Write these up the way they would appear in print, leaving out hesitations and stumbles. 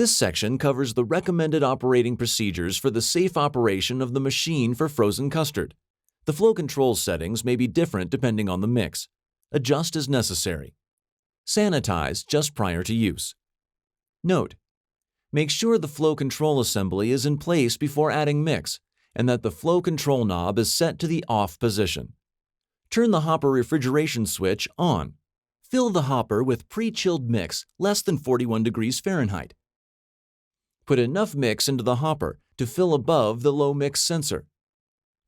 This section covers the recommended operating procedures for the safe operation of the machine for frozen custard. The flow control settings may be different depending on the mix. Adjust as necessary. Sanitize just prior to use. Note: make sure the flow control assembly is in place before adding mix and that the flow control knob is set to the off position. Turn the hopper refrigeration switch on. Fill the hopper with pre-chilled mix less than 41 degrees Fahrenheit. Put enough mix into the hopper to fill above the low mix sensor.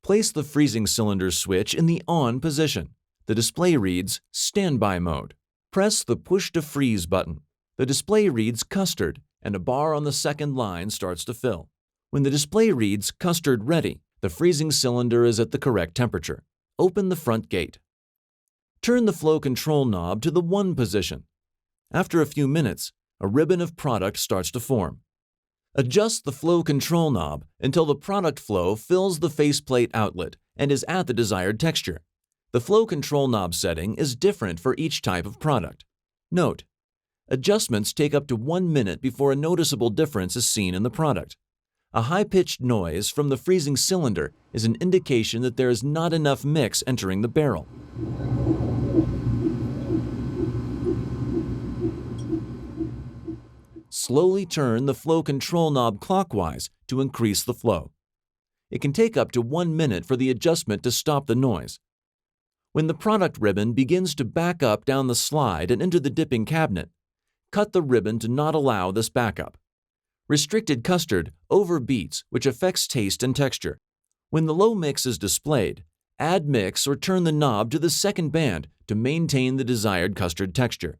Place the freezing cylinder switch in the on position. The display reads Standby mode. Press the Push to Freeze button. The display reads Custard, and a bar on the second line starts to fill. When the display reads Custard Ready, the freezing cylinder is at the correct temperature. Open the front gate. Turn the flow control knob to the 1 position. After a few minutes, a ribbon of product starts to form. Adjust the flow control knob until the product flow fills the faceplate outlet and is at the desired texture. The flow control knob setting is different for each type of product. Note: adjustments take up to 1 minute before a noticeable difference is seen in the product. A high-pitched noise from the freezing cylinder is an indication that there is not enough mix entering the barrel. Slowly turn the flow control knob clockwise to increase the flow. It can take up to 1 minute for the adjustment to stop the noise. When the product ribbon begins to back up down the slide and into the dipping cabinet, cut the ribbon to not allow this backup. Restricted custard overbeats, which affects taste and texture. When the low mix is displayed, add mix or turn the knob to the second band to maintain the desired custard texture.